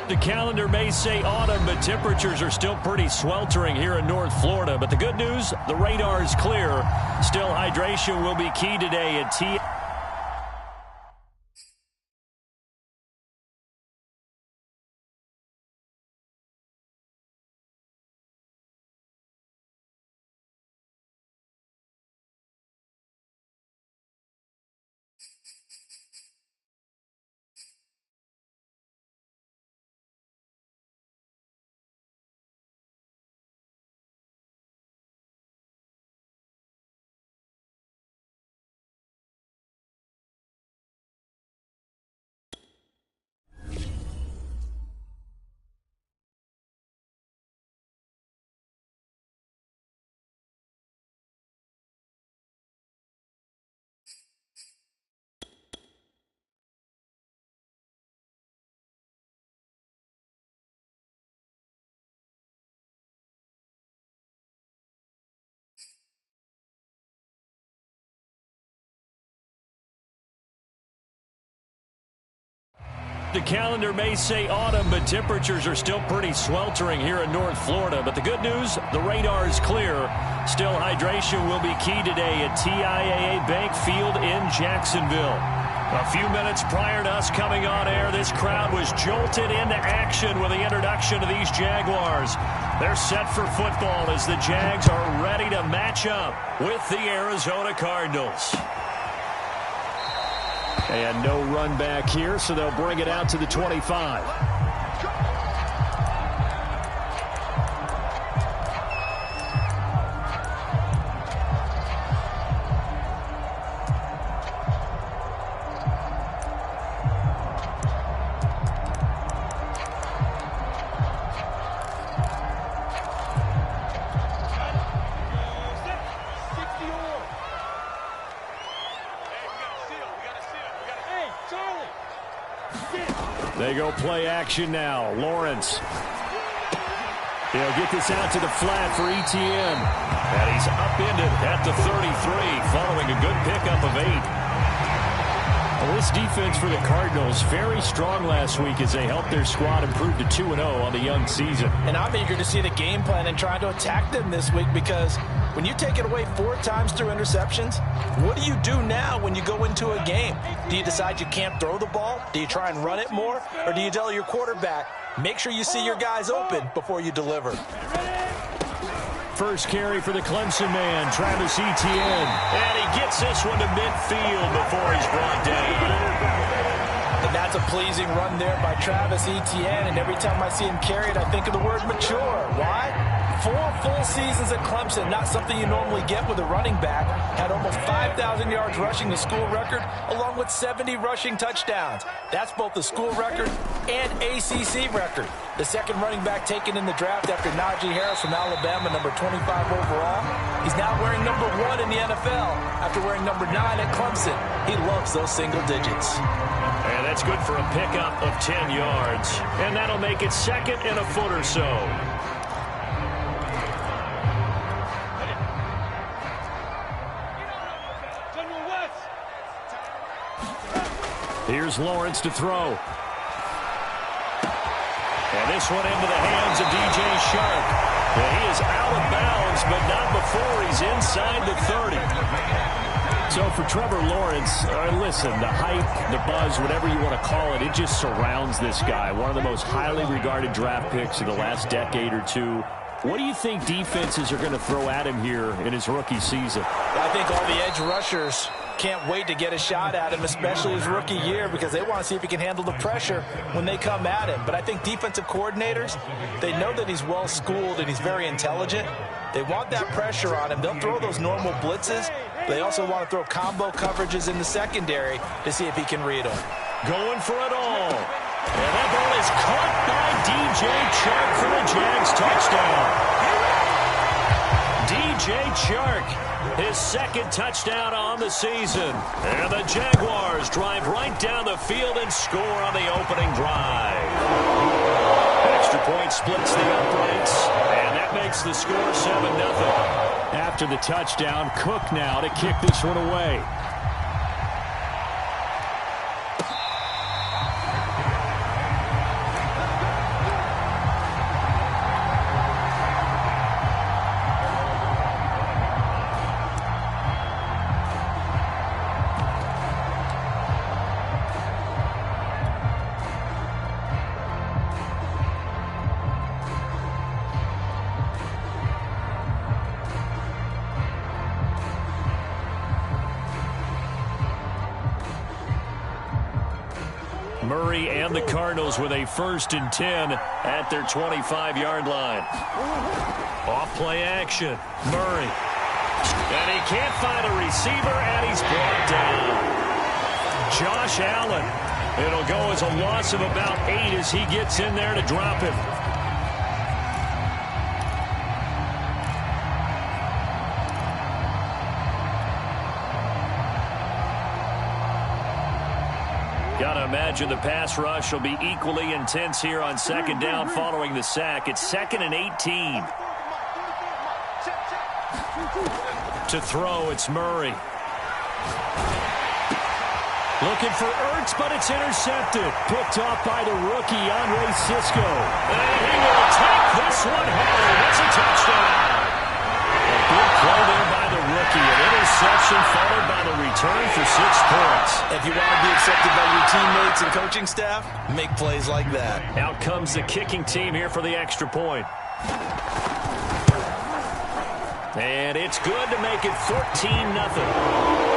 The calendar may say autumn, but temperatures are still pretty sweltering here in North Florida. But the good news, the radar is clear. Still, hydration will be key today at T. The calendar may say autumn, but temperatures are still pretty sweltering here in North Florida. But the good news, the radar is clear. Still, hydration will be key today at TIAA Bank Field in Jacksonville. A few minutes prior to us coming on air, this crowd was jolted into action with the introduction of these Jaguars. They're set for football as the Jags are ready to match up with the Arizona Cardinals. And no run back here, so they'll bring it out to the 25. They go play action now. Lawrence. He'll get this out to the flat for ETN. And he's upended at the 33 following a good pickup of 8. Well, this defense for the Cardinals, very strong last week as they helped their squad improve to 2-0 on the young season. And I'm eager to see the game plan and try to attack them this week, because when you take it away 4 times through interceptions, what do you do now when you go into a game? Do you decide you can't throw the ball? Do you try and run it more? Or do you tell your quarterback, make sure you see your guys open before you deliver? First carry for the Clemson man, Travis Etienne. And he gets this one to midfield before he's brought down. And that's a pleasing run there by Travis Etienne. And every time I see him carry it, I think of the word mature. Why? 4 full seasons at Clemson, not something you normally get with a running back. Had almost 5,000 yards rushing, the school record, along with 70 rushing touchdowns. That's both the school record and ACC record. The second running back taken in the draft after Najee Harris from Alabama, number 25 overall. He's now wearing number 1 in the NFL after wearing number 9 at Clemson. He loves those single digits. And that's good for a pickup of 10 yards. And that'll make it second and a foot or so. Here's Lawrence to throw. And this one into the hands of DJ Shark. And he is out of bounds, but not before he's inside the 30. So for Trevor Lawrence, listen, the hype, the buzz, whatever you want to call it, it just surrounds this guy. One of the most highly regarded draft picks of the last decade or two. What do you think defenses are going to throw at him here in his rookie season? I think all the edge rushers can't wait to get a shot at him, especially his rookie year, because they want to see if he can handle the pressure when they come at him. But I think defensive coordinators, they know that he's well-schooled and he's very intelligent. They want that pressure on him. They'll throw those normal blitzes. They also want to throw combo coverages in the secondary to see if he can read them. Going for it all. And that ball is caught by DJ Chark for the Jags touchdown. DJ Chark, his second touchdown on the season. And the Jaguars drive right down the field and score on the opening drive. Extra point splits the uprights, and that makes the score 7-0. After the touchdown, Cook now to kick this one away. Murray and the Cardinals with a 1st and 10 at their 25-yard line. Off play action. Murray. And he can't find a receiver, and he's brought down. Josh Allen. It'll go as a loss of about 8 as he gets in there to drop him. Gotta imagine the pass rush will be equally intense here on 2nd down following the sack. It's 2nd and 18. To throw, it's Murray. Looking for Ertz, but it's intercepted. Picked off by the rookie, Andre Cisco. And he will take this one home. It's a touchdown. A big play there by the rookie. An interception followed by the return for 6 points. If you want to be accepted by your teammates and coaching staff, make plays like that. Out comes the kicking team here for the extra point. And it's good to make it 14-0.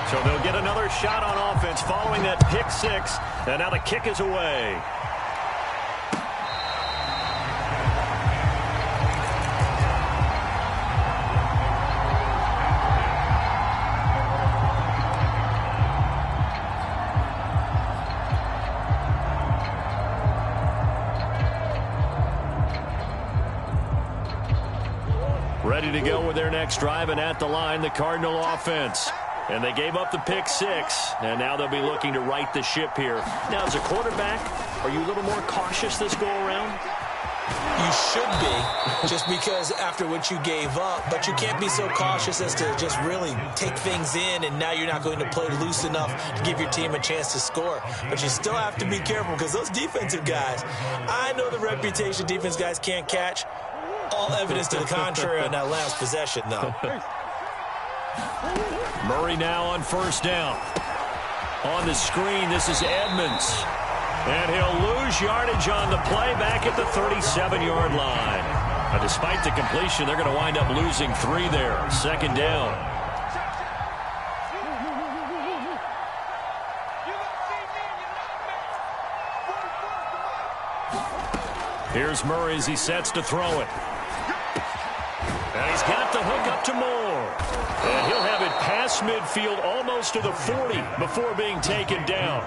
So they'll get another shot on offense following that pick 6. And now the kick is away. Ready to go with their next drive, and at the line, the Cardinal offense. And they gave up the pick 6, and now they'll be looking to right the ship here. Now, as a quarterback, are you a little more cautious this go-around? You should be, just because after what you gave up, but you can't be so cautious as to just really take things in, and now you're not going to play loose enough to give your team a chance to score. But you still have to be careful, because those defensive guys, I know the reputation defense guys can't catch. All evidence to the contrary on that last possession, though. Murray now on 1st down. On the screen, this is Edmonds. And he'll lose yardage on the play back at the 37-yard line. Despite the completion, they're going to wind up losing 3 there. 2nd down. Here's Murray as he sets to throw it. And he's got the hook up to Moore. And he'll have it past midfield almost to the 40 before being taken down.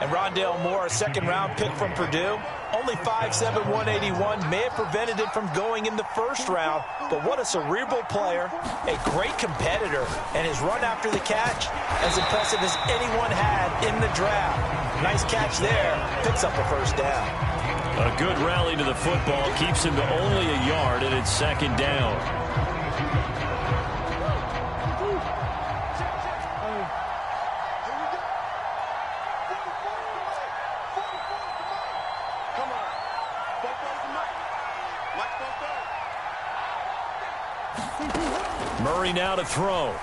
And Rondale Moore, a 2nd-round pick from Purdue, only 5'7", 181, may have prevented him from going in the 1st round. But what a cerebral player, a great competitor, and his run after the catch as impressive as anyone had in the draft. Nice catch there, picks up the 1st down. A good rally to the football keeps him to only a yard, and it's 2nd down. Murray now to throw.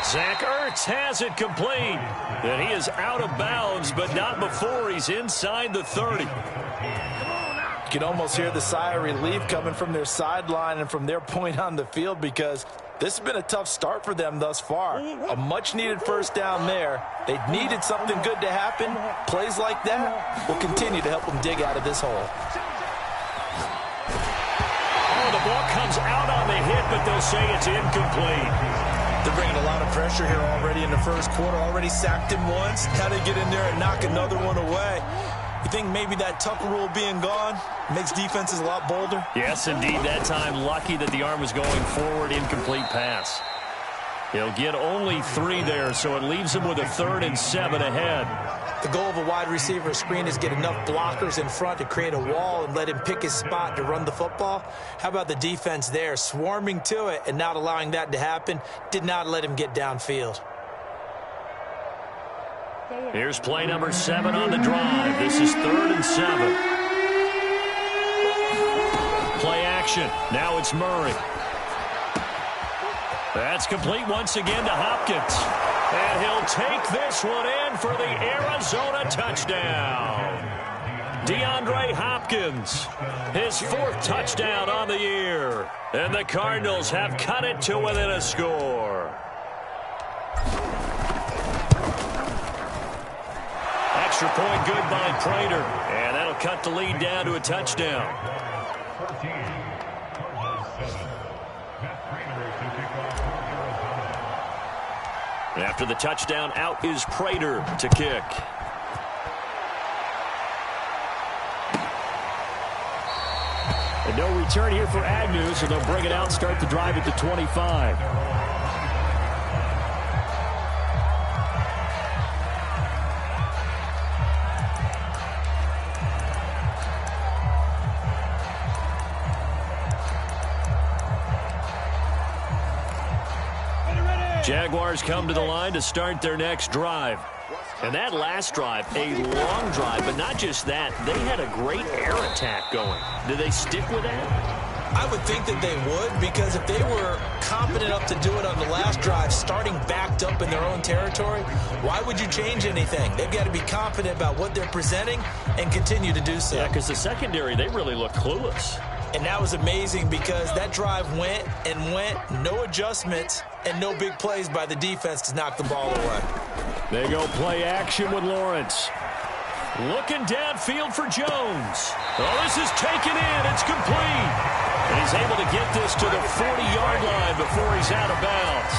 Zach Ertz has it complete. And he is out of bounds, but not before he's inside the 30. You can almost hear the sigh of relief coming from their sideline and from their point on the field, because this has been a tough start for them thus far. A much-needed 1st down there. They needed something good to happen. Plays like that will continue to help them dig out of this hole. Oh, the ball comes out on the hit, but they'll say it's incomplete. They're bringing a lot of pressure here already in the 1st quarter. Already sacked him once. Got to get in there and knock another one away. You think maybe that Tucker rule being gone makes defenses a lot bolder? Yes, indeed. That time, lucky that the arm was going forward. Incomplete pass. He'll get only 3 there, so it leaves him with a 3rd and 7 ahead. The goal of a wide receiver screen is get enough blockers in front to create a wall and let him pick his spot to run the football. How about the defense there, swarming to it and not allowing that to happen? Did not let him get downfield. Here's play number 7 on the drive. This is 3rd and 7. Play action. Now it's Murray. That's complete once again to Hopkins. And he'll take this one in for the Arizona touchdown. DeAndre Hopkins, his 4th touchdown on the year. And the Cardinals have cut it to within a score. Extra point good by Prater. And that'll cut the lead down to a touchdown. After the touchdown, out is Prater to kick. And no return here for Agnew, so they'll bring it out, start the drive at the 25. Jaguars come to the line to start their next drive. And that last drive, a long drive, but not just that. They had a great air attack going. Do they stick with that? I would think that they would, because if they were confident enough to do it on the last drive, starting backed up in their own territory, why would you change anything? They've got to be confident about what they're presenting and continue to do so. Yeah, because the secondary, they really look clueless. And that was amazing because that drive went and went, no adjustments, and no big plays by the defense to knock the ball away. They go play action with Lawrence. Looking downfield for Jones. Oh, this is taken in. It's complete. And he's able to get this to the 40-yard line before he's out of bounds.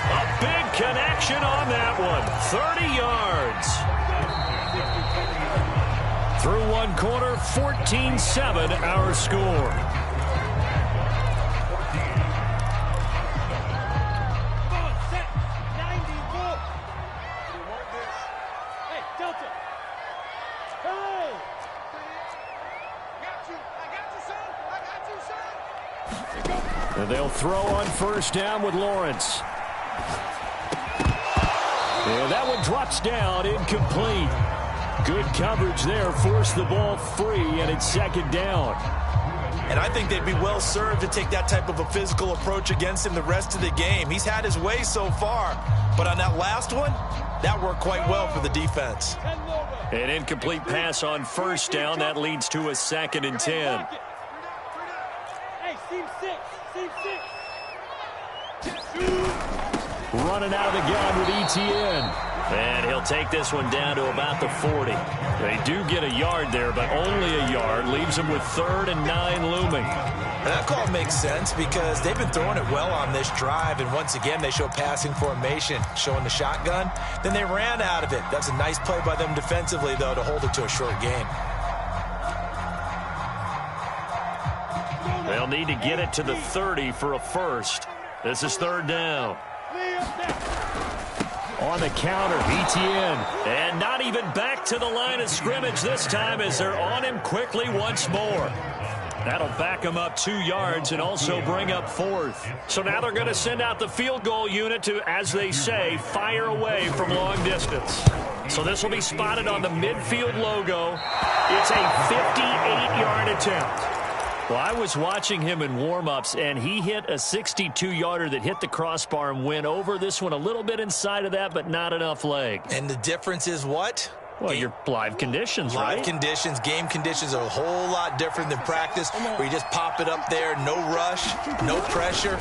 A big connection on that one. 30 yards. Through one quarter, 14-7 our score. And they'll throw on first down with Lawrence. And that one drops down, incomplete. Good coverage there, forced the ball free, and it's second down. And I think they'd be well served to take that type of a physical approach against him the rest of the game. He's had his way so far, but on that last one, that worked quite well for the defense. An incomplete pass on first down. That leads to a 2nd and 10. Running out of the gun with ETN. And he'll take this one down to about the 40. They do get a yard there, but only a yard. Leaves them with 3rd and 9 looming. And that call makes sense because they've been throwing it well on this drive. And once again, they show passing formation, showing the shotgun. Then they ran out of it. That's a nice play by them defensively, though, to hold it to a short game. They'll need to get it to the 30 for a first. This is 3rd down. On the counter, ETN. And not even back to the line of scrimmage this time as they're on him quickly once more. That'll back him up 2 yards and also bring up 4th. So now they're going to send out the field goal unit to, as they say, fire away from long distance. So this will be spotted on the midfield logo. It's a 58-yard attempt. Well, I was watching him in warm-ups, and he hit a 62-yarder that hit the crossbar and went over. This one a little bit inside of that, but not enough leg. And the difference is what? Well, your live conditions, right? Live conditions, game conditions are a whole lot different than practice, where you just pop it up there, no rush, no pressure.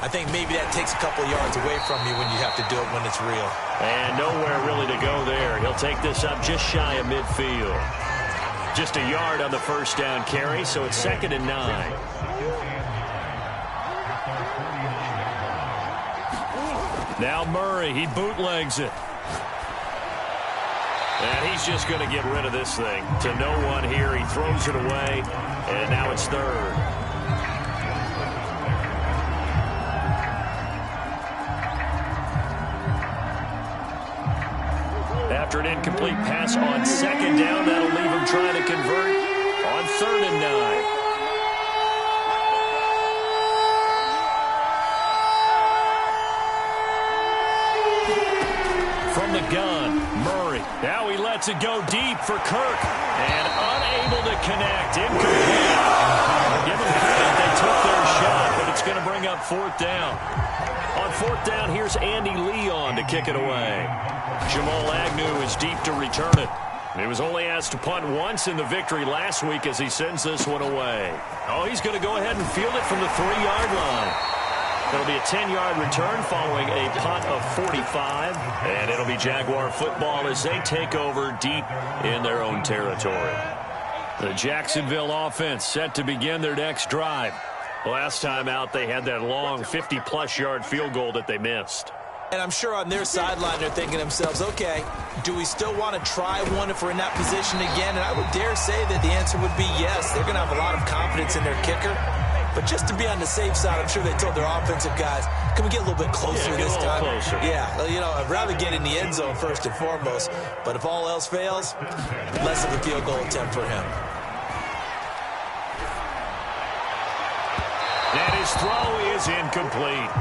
I think maybe that takes a couple yards away from you when you have to do it when it's real. And nowhere really to go there. He'll take this up just shy of midfield. Just a yard on the first down carry, so it's 2nd and 9. Now Murray, he bootlegs it. And he's just going to get rid of this thing. To no one here, he throws it away, and now it's 3rd. After an incomplete pass on 2nd down, that'll leave him trying to convert on 3rd and 9. From the gun, Murray. Now he lets it go deep for Kirk. And unable to connect. Incomplete. Give them credit. They took their shot, but it's going to bring up 4th down. On 4th down, here's Andy Leon to kick it away. Jamal Agnew is deep to return it. He was only asked to punt once in the victory last week as he sends this one away. Oh, he's going to go ahead and field it from the 3-yard line. It'll be a 10-yard return following a punt of 45. And it'll be Jaguar football as they take over deep in their own territory. The Jacksonville offense set to begin their next drive. Last time out, they had that long 50-plus yard field goal that they missed. And I'm sure on their sideline they're thinking to themselves, okay, do we still want to try one if we're in that position again? And I would dare say that the answer would be yes. They're going to have a lot of confidence in their kicker. But just to be on the safe side, I'm sure they told their offensive guys, can we get a little bit closer this time? Closer. Yeah, you know, I'd rather get in the end zone first and foremost. But if all else fails, less of a field goal attempt for him. And his throw is incomplete.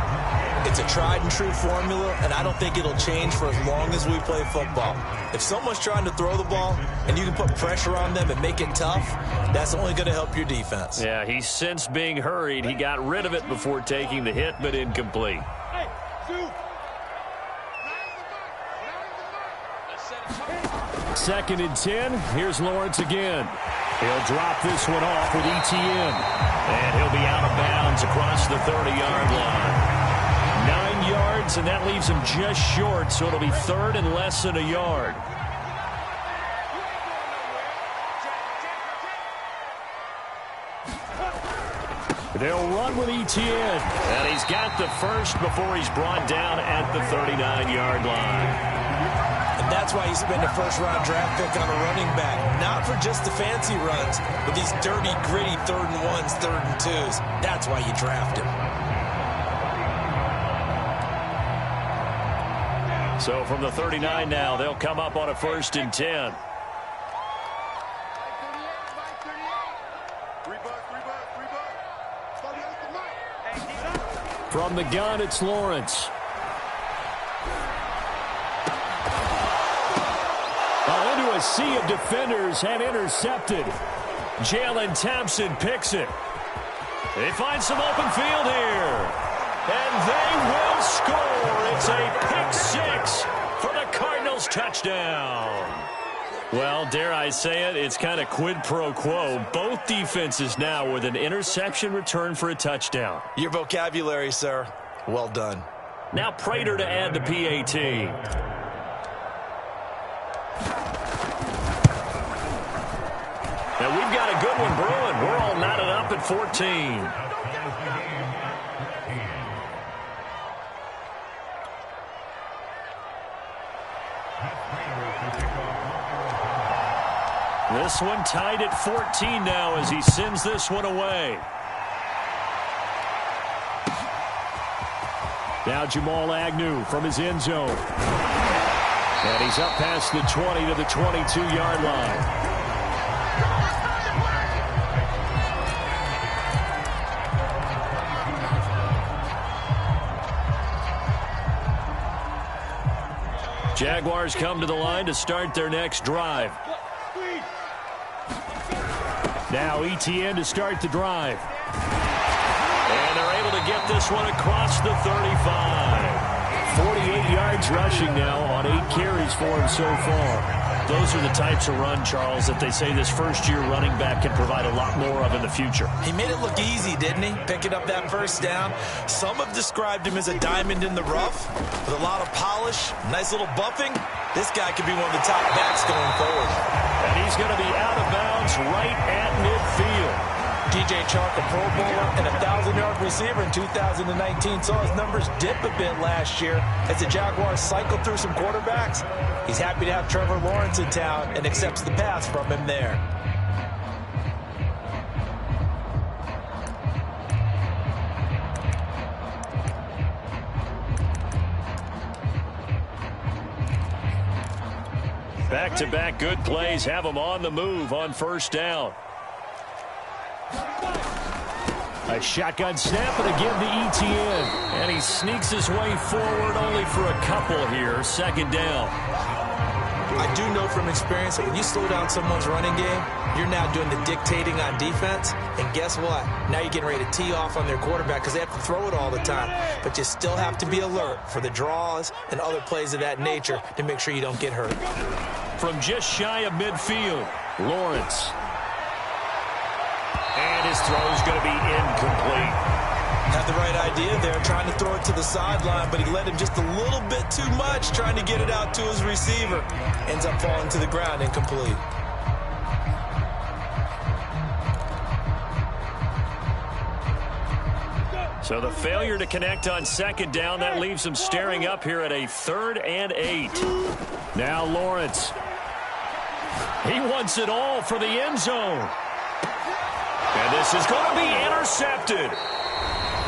It's a tried-and-true formula, and I don't think it'll change for as long as we play football. If someone's trying to throw the ball and you can put pressure on them and make it tough, that's only going to help your defense. Yeah, he's since being hurried. He got rid of it before taking the hit, but incomplete. Second and 10. Here's Lawrence again. He'll drop this one off with ETN. And he'll be out of bounds across the 30-yard line. 9 yards, and that leaves him just short, so it'll be third and less than a yard. They'll run with ETN. And he's got the first before he's brought down at the 39-yard line. And that's why you spend a first-round draft pick on a running back. Not for just the fancy runs, but these dirty, gritty 3rd and 1s, 3rd and 2s. That's why you draft him. So from the 39 now, they'll come up on a 1st and 10. From the gun, it's Lawrence. Into a sea of defenders and intercepted. Jalen Thompson picks it. They find some open field here. And they will score. It's a pick 6 for the Cardinals touchdown. Well, dare I say it, it's kind of quid pro quo. Both defenses now with an interception return for a touchdown. Your vocabulary, sir. Well done. Now Prater to add the PAT. Now we've got a good one brewing. We're all knotted up at 14. This one tied at 14 now as he sends this one away. Now Jamal Agnew from his end zone. And he's up past the 20 to the 22-yard line. Jaguars come to the line to start their next drive. Now ETN to start the drive. And they're able to get this one across the 35. 48 yards rushing now on 8 carries for him so far. Those are the types of run, Charles, that they say this first-year running back can provide a lot more of in the future. He made it look easy, didn't he? Picking up that first down. Some have described him as a diamond in the rough with a lot of polish, nice little buffing. This guy could be one of the top backs going forward. And he's going to be out of bounds right at midfield. DJ Chark, a Pro Bowler and a 1,000-yard receiver in 2019, saw his numbers dip a bit last year as the Jaguars cycled through some quarterbacks. He's happy to have Trevor Lawrence in town and accepts the pass from him there. Back-to-back good plays have him on the move on first down. A shotgun snap and again to ETN. And he sneaks his way forward only for a couple here. 2nd down. I do know from experience that when you slow down someone's running game, you're now doing the dictating on defense. And guess what? Now you're getting ready to tee off on their quarterback because they have to throw it all the time. But you still have to be alert for the draws and other plays of that nature to make sure you don't get hurt. from just shy of midfield. Lawrence. And his throw is going to be incomplete. Had the right idea there, trying to throw it to the sideline, but he let him just a little bit too much, trying to get it out to his receiver. Ends up falling to the ground, incomplete. So the failure to connect on second down, that leaves him staring up here at a 3rd and 8. Now Lawrence. He wants it all for the end zone. And this is going to be intercepted.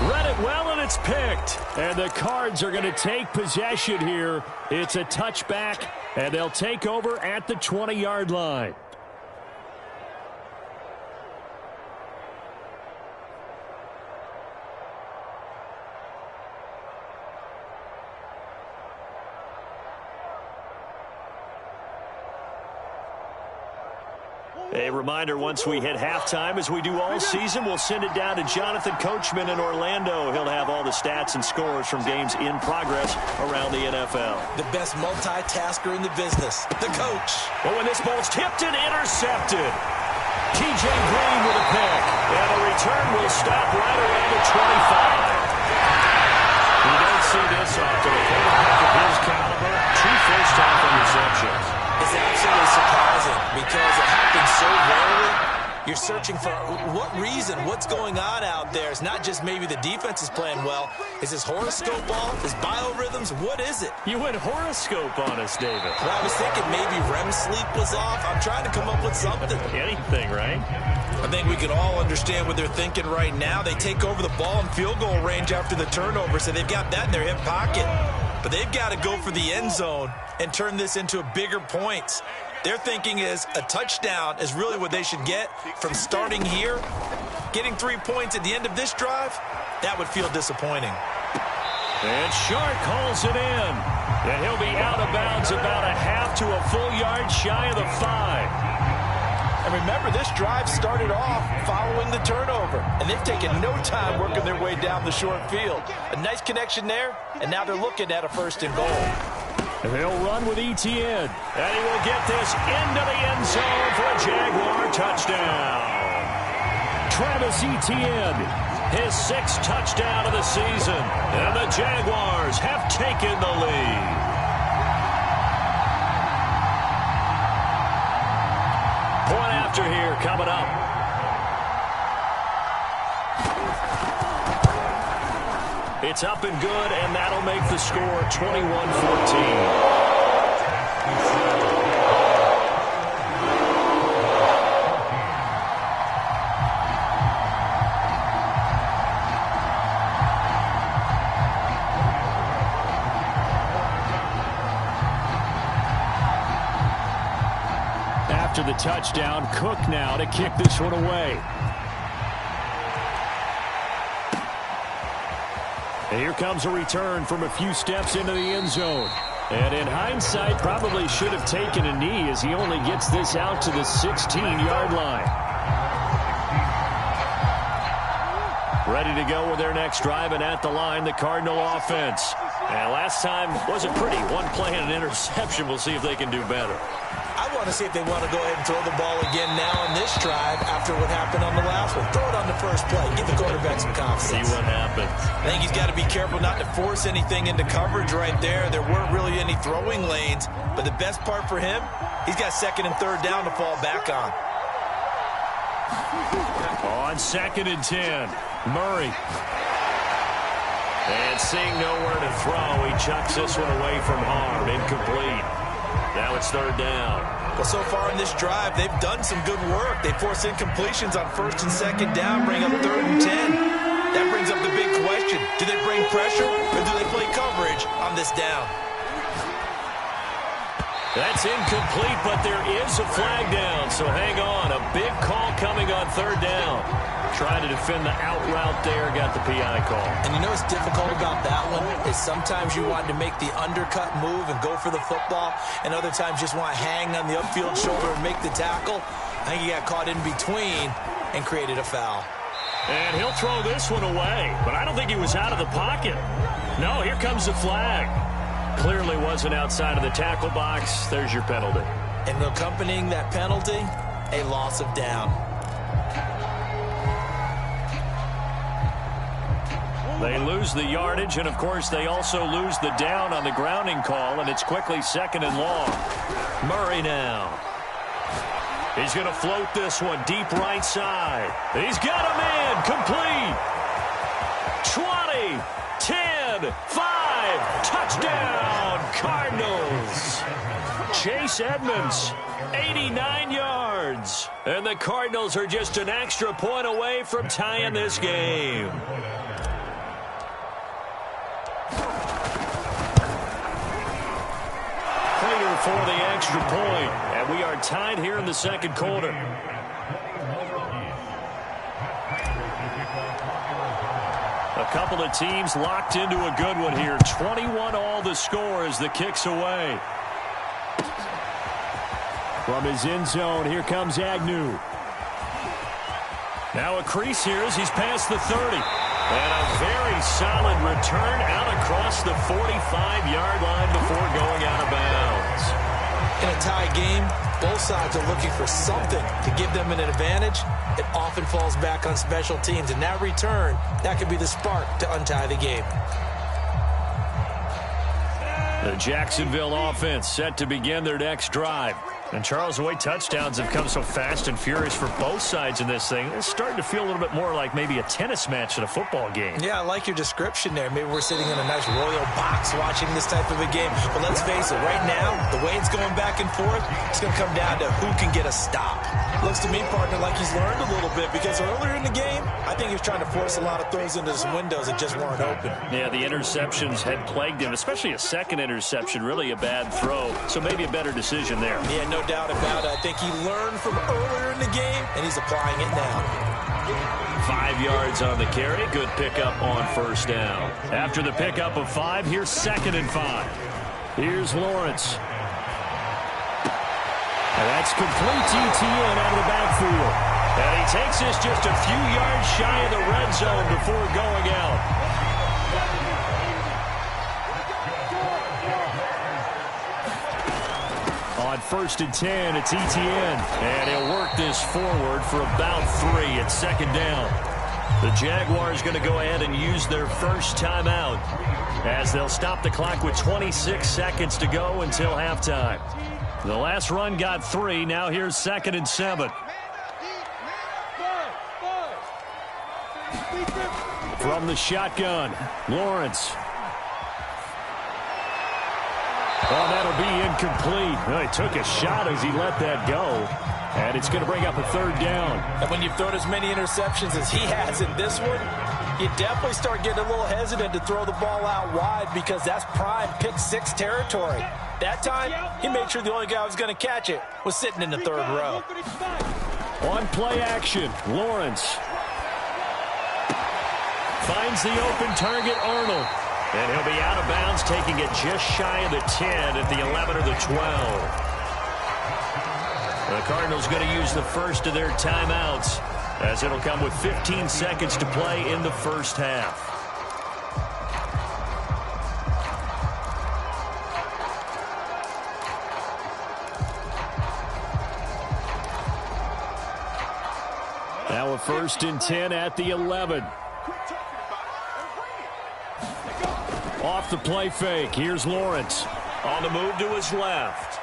Read it well, and it's picked. And the Cards are going to take possession here. It's a touchback, and they'll take over at the 20-yard line. A reminder, once we hit halftime, as we do all season, we'll send it down to Jonathan Coachman in Orlando. He'll have all the stats and scores from games in progress around the NFL. The best multitasker in the business, the coach. But when this ball's tipped and intercepted, T.J. Green with a pick. And the return will stop right around the 25. You don't see this often. A quarterback of his caliber, 2 first-time receptions. It's absolutely surprising because it happens so rarely. You're searching for what reason, what's going on out there. It's not just maybe the defense is playing well. Is his horoscope off? His biorhythms? What is it? You went horoscope on us, David. Well, I was thinking maybe REM sleep was off. I'm trying to come up with something. Anything, right? I think we can all understand what they're thinking right now. They take over the ball in field goal range after the turnover, so they've got that in their hip pocket. But they've got to go for the end zone and turn this into a bigger points. Their thinking is a touchdown is really what they should get from starting here. Getting 3 points at the end of this drive, that would feel disappointing. And Shark calls it in. And he'll be out of bounds about a half to a full yard shy of the 5. And remember, this drive started off following the turnover. And they've taken no time working their way down the short field. A nice connection there, and now they're looking at a 1st and goal. They'll run with Etienne. And he will get this into the end zone for a Jaguar touchdown. Travis Etienne, his 6th touchdown of the season. And the Jaguars have taken the lead. Point after here coming up. It's up and good, and that'll make the score 21-14. After the touchdown, Cook now to kick this one away. And here comes a return from a few steps into the end zone. And in hindsight, probably should have taken a knee as he only gets this out to the 16-yard line. Ready to go with their next drive, and at the line, the Cardinal offense. And last time wasn't pretty. One play and an interception. We'll see if they can do better. I want to see if they want to go ahead and throw the ball again now on this drive after what happened on the last one. Throw it on the first play. Give the quarterback some confidence. See what happens. I think he's got to be careful not to force anything into coverage right there. There weren't really any throwing lanes. But the best part for him, he's got 2nd and 3rd down to fall back on. On 2nd and 10, Murray. And seeing nowhere to throw, he chucks this one away from harm. Incomplete. Now it's 3rd down. Well, so far in this drive, they've done some good work. They force incompletions on 1st and 2nd down, bring up 3rd and 10. That brings up the big question. Do they bring pressure, or do they play coverage on this down? That's incomplete, but there is a flag down, so hang on. A big call coming on 3rd down. Trying to defend the out route there, got the PI call. And you know what's difficult about that one is sometimes you want to make the undercut move and go for the football, and other times just want to hang on the upfield shoulder and make the tackle. I think he got caught in between and created a foul. And he'll throw this one away, but I don't think he was out of the pocket. No, here comes the flag. Clearly wasn't outside of the tackle box. There's your penalty. And accompanying that penalty, a loss of down. They lose the yardage, and, of course, they also lose the down on the grounding call, and it's quickly 2nd and long. Murray now. He's going to float this one deep right side. He's got a man complete. 20, 10, 5, touchdown, Cardinals. Chase Edmonds, 89 yards. And the Cardinals are just an extra point away from tying this game. Prater for the extra point. And we are tied here in the second quarter. A couple of teams locked into a good one here. 21 all the score as the kick's away. From his end zone, here comes Agnew. Now a crease here as he's past the 30. And a very solid return out across the 45-yard line before going out of bounds. In a tie game, both sides are looking for something to give them an advantage. It often falls back on special teams, and that return, that could be the spark to untie the game. The Jacksonville offense set to begin their next drive. And, Charles, the way touchdowns have come so fast and furious for both sides in this thing, it's starting to feel a little bit more like maybe a tennis match in a football game. Yeah, I like your description there. Maybe we're sitting in a nice royal box watching this type of a game. But let's face it, right now, the way it's going back and forth, it's going to come down to who can get a stop. Looks to me, partner, like he's learned a little bit because earlier in the game, I think he was trying to force a lot of throws into some windows that just weren't open. Yeah, the interceptions had plagued him, especially a second interception, really a bad throw. So maybe a better decision there. Yeah, no doubt about it. I think he learned from earlier in the game, and he's applying it now. 5 yards on the carry. Good pickup on first down. After the pickup of 5, here's 2nd and 5. Here's Lawrence. And that's complete to Etienne out of the backfield. And he takes this just a few yards shy of the red zone before going out. On 1st and 10, it's Etienne. And he'll work this forward for about 3 at 2nd down. The Jaguars going to go ahead and use their first timeout as they'll stop the clock with 26 seconds to go until halftime. The last run got 3. Now here's 2nd and 7. From the shotgun, Lawrence. Well, that'll be incomplete. Well, he took a shot as he let that go. And it's going to bring up a 3rd down. And when you've thrown as many interceptions as he has in this one, you definitely start getting a little hesitant to throw the ball out wide because that's prime pick 6 territory. That time, he made sure the only guy who was going to catch it was sitting in the 3rd row. On play action, Lawrence finds the open target, Arnold. And he'll be out of bounds, taking it just shy of the 10 at the 11 or the 12. The Cardinals going to use the first of their timeouts as it'll come with 15 seconds to play in the first half. Now a 1st and 10 at the 11. Off the play fake. Here's Lawrence. On the move to his left.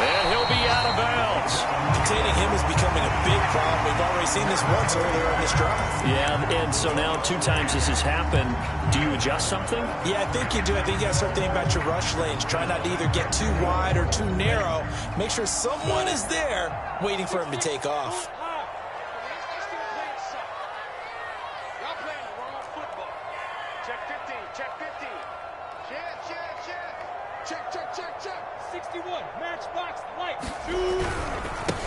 And he'll be out of bounds. Containing him is becoming a big problem. We've already seen this once earlier in this drive. Yeah, and so now 2 times this has happened. Do you adjust something? Yeah, I think you do. I think you got to start thinking about your rush lanes. Try not to either get too wide or too narrow. Make sure someone is there waiting for him to take off.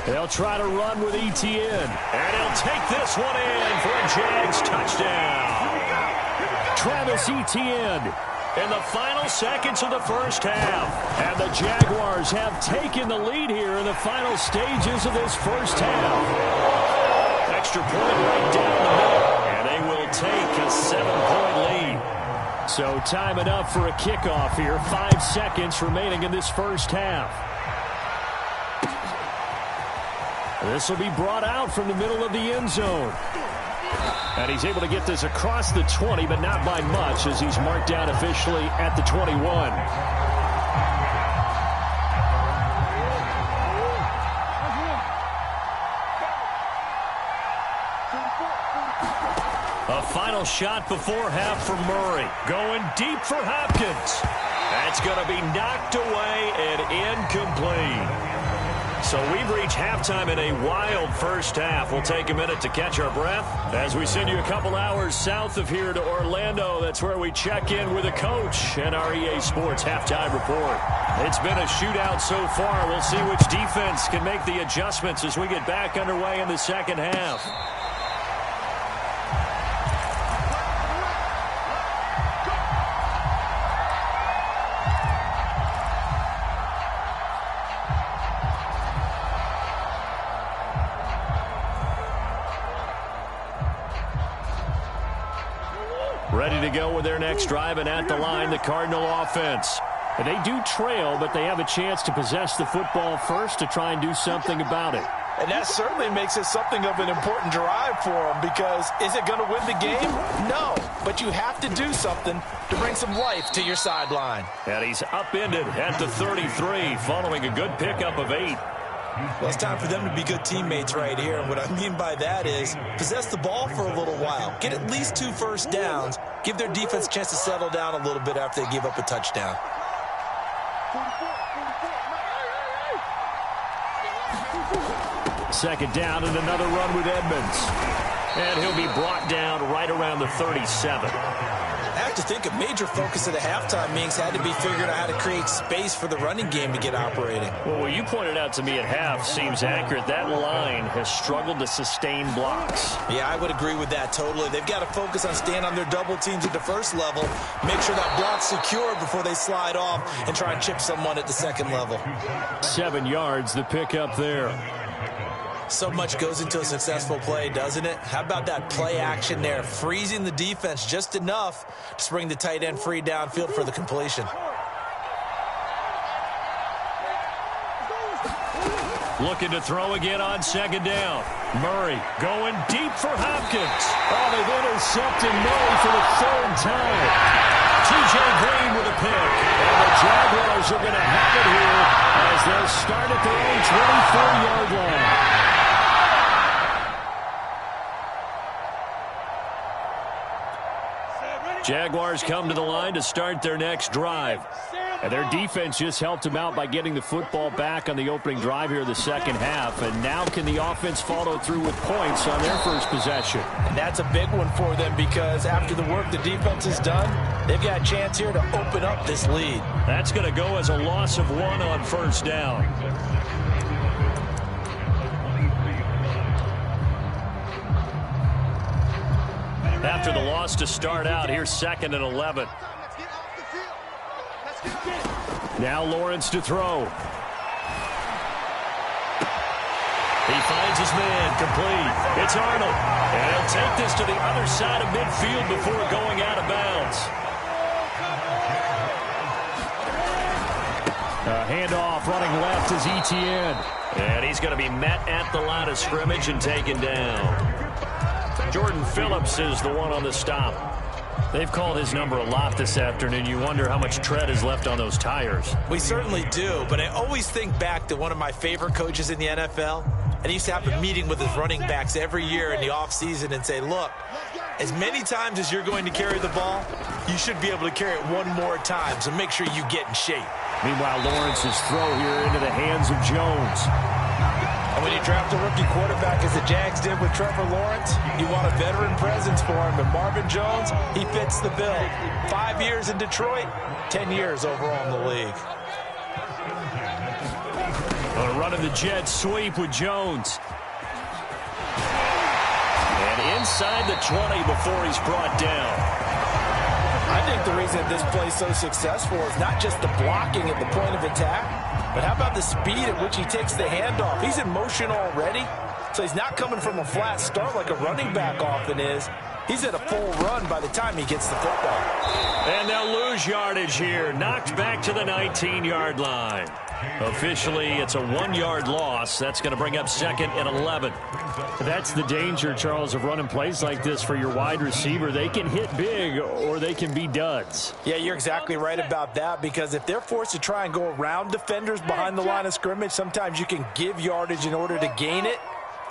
They'll try to run with Etienne. And he'll take this one in for a Jags touchdown. Travis Etienne in the final seconds of the first half. And the Jaguars have taken the lead here in the final stages of this first half. Extra point right down the middle. And they will take a 7-point lead. So time enough for a kickoff here. 5 seconds remaining in this first half. This will be brought out from the middle of the end zone. And he's able to get this across the 20, but not by much, as he's marked down officially at the 21. A final shot before half for Murray. Going deep for Hopkins. That's going to be knocked away and incomplete. So we've reached halftime in a wild first half. We'll take a minute to catch our breath as we send you a couple hours south of here to Orlando. That's where we check in with a coach and our EA Sports halftime report. It's been a shootout so far. We'll see which defense can make the adjustments as we get back underway in the second half. Ready to go with their next drive, and at the line, the Cardinal offense. And they do trail, but they have a chance to possess the football first to try and do something about it. And that certainly makes it something of an important drive for them, because is it going to win the game? No, but you have to do something to bring some life to your sideline. And he's upended at the 33 following a good pickup of 8. Well, it's time for them to be good teammates right here. And what I mean by that is possess the ball for a little while. Get at least 2 first downs. Give their defense a chance to settle down a little bit after they give up a touchdown. Second down and another run with Edmonds. And he'll be brought down right around the 37. I have to think a major focus of the halftime meetings had to be figuring out how to create space for the running game to get operating. Well, what you pointed out to me at half seems accurate. That line has struggled to sustain blocks. Yeah, I would agree with that totally. They've got to focus on staying on their double teams at the first level, make sure that block's secure before they slide off and try and chip someone at the second level. 7 yards, the pickup there. So much goes into a successful play, doesn't it? How about that play action there, freezing the defense just enough to bring the tight end free downfield for the completion. Looking to throw again on second down. Murray going deep for Hopkins. Oh, they've intercepted Murray for the 3rd time. T.J. Green with a pick. And the Jaguars are going to have it here as they'll start at their own 24-yard line. Jaguars come to the line to start their next drive. And their defense just helped them out by getting the football back on the opening drive here in the second half. And now can the offense follow through with points on their first possession? And that's a big one for them, because after the work the defense has done, they've got a chance here to open up this lead. That's going to go as a loss of 1 on first down. After the loss to start out, here's 2nd and 11. Now Lawrence to throw. He finds his man, complete. It's Arnold. And he'll take this to the other side of midfield before going out of bounds. A handoff running left is Etienne. And he's going to be met at the line of scrimmage and taken down. Jordan Phillips is the one on the stop. They've called his number a lot this afternoon. You wonder how much tread is left on those tires. We certainly do, but I always think back to one of my favorite coaches in the NFL. And he used to have a meeting with his running backs every year in the offseason and say, look, as many times as you're going to carry the ball, you should be able to carry it one more time, so make sure you get in shape. Meanwhile, Lawrence's throw here into the hands of Jones. And when you draft a rookie quarterback, as the Jags did with Trevor Lawrence, you want a veteran presence for him. And Marvin Jones, he fits the bill. 5 years in Detroit, 10 years overall in the league. A run of the jet sweep with Jones. And inside the 20 before he's brought down. I think the reason this play is so successful is not just the blocking at the point of attack, but how about the speed at which he takes the handoff? He's in motion already, so he's not coming from a flat start like a running back often is. He's at a full run by the time he gets the football. And they'll lose yardage here. Knocked back to the 19-yard line. Officially, it's a 1-yard loss. That's going to bring up 2nd and 11. That's the danger, Charles, of running plays like this for your wide receiver. They can hit big or they can be duds. Yeah, you're exactly right about that, because if they're forced to try and go around defenders behind the line of scrimmage, sometimes you can give yardage in order to gain it.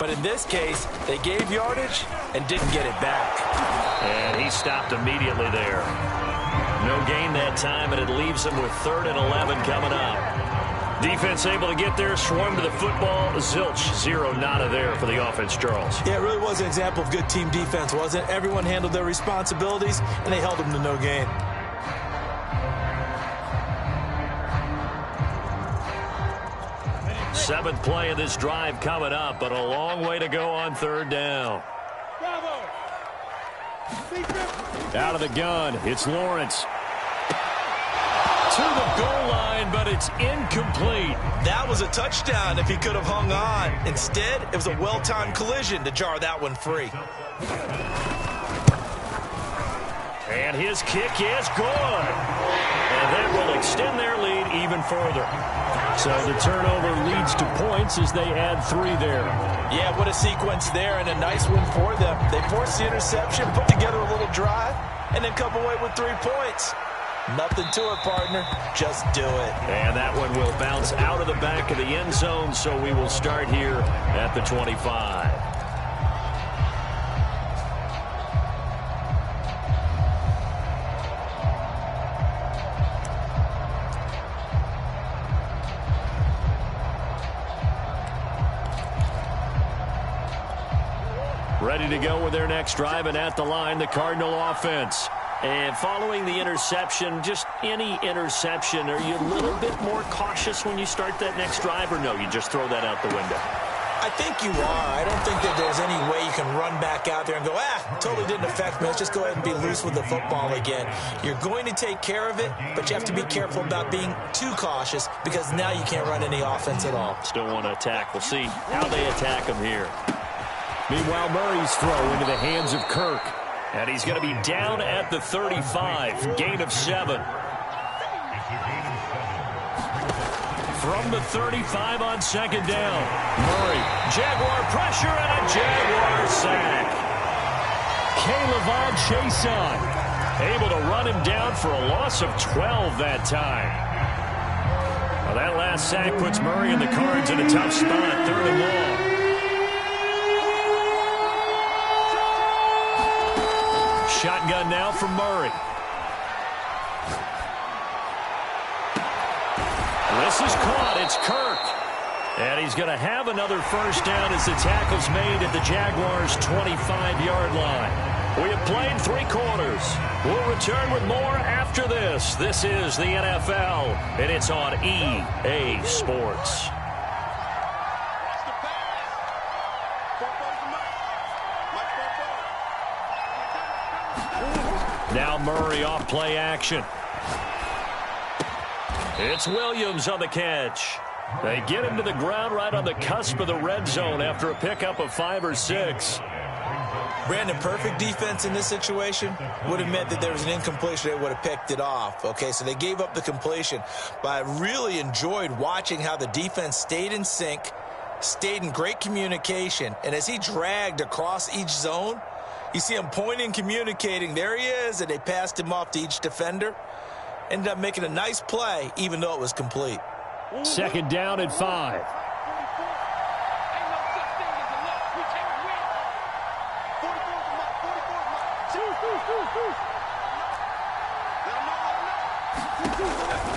But in this case, they gave yardage and didn't get it back. And he stopped immediately there. No gain that time, and it leaves him with 3rd and 11 coming up. Defense able to get there, swarm to the football. Zilch, 0 nada there for the offense, Charles. Yeah, it really was an example of good team defense, wasn't it? Everyone handled their responsibilities, and they held them to no gain. Seventh play of this drive coming up, but a long way to go on 3rd down. Out of the gun, it's Lawrence. To the goal line, but it's incomplete. That was a touchdown if he could have hung on. Instead, it was a well-timed collision to jar that one free. And his kick is good. And that will extend their lead even further. So the turnover leads to points as they add 3 there. Yeah, what a sequence there, and a nice win for them. They forced the interception, put together a little drive, and then come away with 3 points. Nothing to it, partner. Just do it. And that one will bounce out of the back of the end zone, so we will start here at the 25. Ready to go with their next drive, and at the line, the Cardinal offense. And following the interception, just any interception, are you a little bit more cautious when you start that next drive, or no, you just throw that out the window? I think you are. I don't think that there's any way you can run back out there and go, totally didn't affect me. Let's just go ahead and be loose with the football again. You're going to take care of it, but you have to be careful about being too cautious, because now you can't run any offense at all. Still want to attack. We'll see how they attack him here. Meanwhile, Murray's throw into the hands of Kirk. And he's going to be down at the 35. Gain of 7. From the 35 on 2nd down. Murray, Jaguar pressure and a Jaguar sack. K'Lavon Chaisson able to run him down for a loss of 12 that time. Well, that last sack puts Murray and the Cards in a tough spot. 3rd and long. Shotgun now from Murray. This is caught. It's Kirk. And he's going to have another first down as the tackle's made at the Jaguars' 25-yard line. We have played 3 quarters. We'll return with more after this. This is the NFL, and it's on EA Sports. Now Murray off play action. It's Williams on the catch. They get him to the ground right on the cusp of the red zone after a pickup of 5 or 6. Brandon, perfect defense in this situation would have meant that there was an incompletion. They would have picked it off. Okay, so they gave up the completion. But I really enjoyed watching how the defense stayed in sync, stayed in great communication. And as he dragged across each zone, you see him pointing, communicating. There he is, and they passed him off to each defender. Ended up making a nice play, even though it was complete. 2nd down and 5.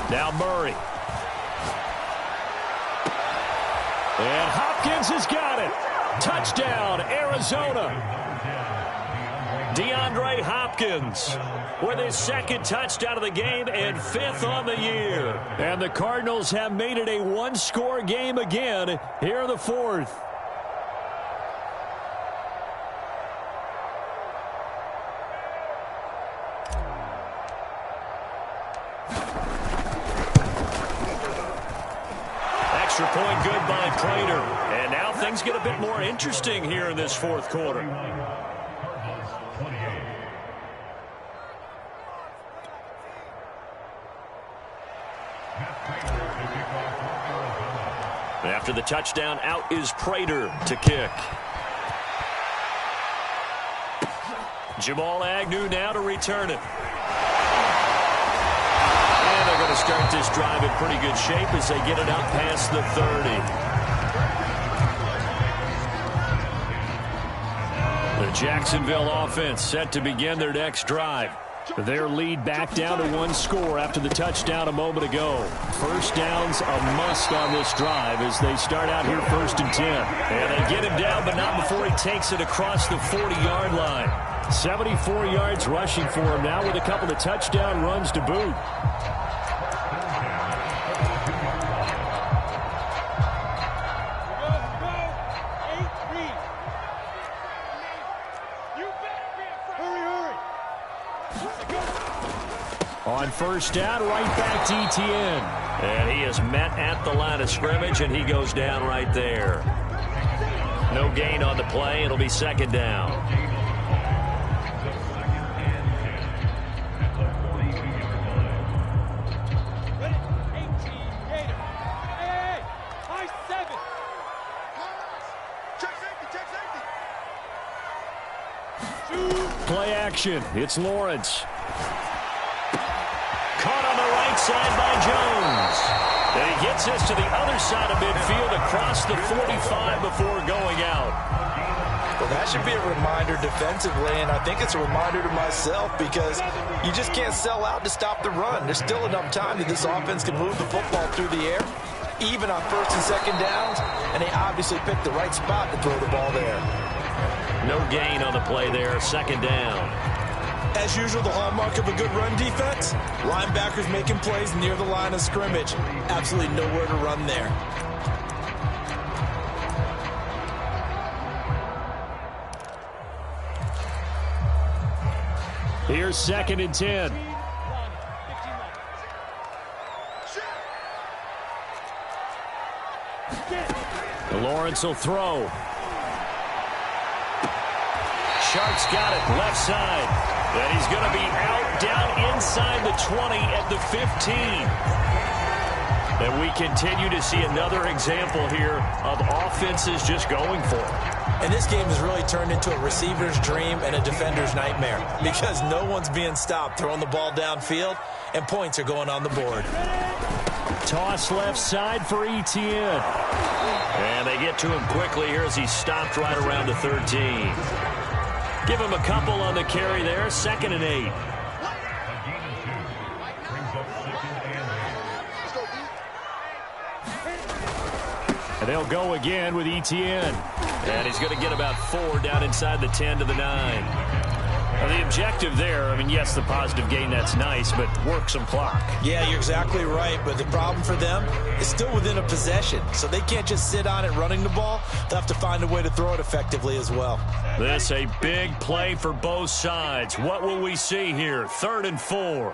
Now Murray. And Hopkins has got it. Touchdown, Arizona. DeAndre Hopkins with his 2nd touchdown of the game and 5th on the year. And the Cardinals have made it a 1-score game again here in the 4th. Extra point good by Prater. And now things get a bit more interesting here in this 4th quarter. After the touchdown, out is Prater to kick. Jamal Agnew now to return it. And they're going to start this drive in pretty good shape as they get it out past the 30. The Jacksonville offense set to begin their next drive. Their lead back down to one score after the touchdown a moment ago. First down's a must on this drive as they start out here 1st and 10. And they get him down, but not before he takes it across the 40-yard line. 74 yards rushing for him now with a couple of touchdown runs to boot. On first down, right back to Etienne. And he is met at the line of scrimmage, and he goes down right there. No gain on the play. It'll be 2nd down. Play action. It's Lawrence. Caught on the right side by Jones. And he gets this to the other side of midfield across the 45 before going out. Well, that should be a reminder defensively, and I think it's a reminder to myself because you just can't sell out to stop the run. There's still enough time that this offense can move the football through the air, even on 1st and 2nd downs, and they obviously picked the right spot to throw the ball there. No gain on the play there, 2nd down. As usual, the hallmark of a good run defense, linebackers making plays near the line of scrimmage. Absolutely nowhere to run there. Here's 2nd and 10. Lawrence will throw. Sharp's got it, left side. And he's going to be out down inside the 20 at the 15. And we continue to see another example here of offenses just going for it. And this game has really turned into a receiver's dream and a defender's nightmare because no one's being stopped throwing the ball downfield, and points are going on the board. Toss left side for Etienne. And they get to him quickly here as he stopped right around the 13. Give him a couple on the carry there, 2nd and 8. And they'll go again with Etienne. And he's going to get about 4 down inside the 10 to the 9. Now the objective there, I mean, yes, the positive gain, that's nice, but work some clock. Yeah, you're exactly right, but the problem for them is still within a possession, so they can't just sit on it running the ball. They'll have to find a way to throw it effectively as well. This a big play for both sides. What will we see here? 3rd and 4.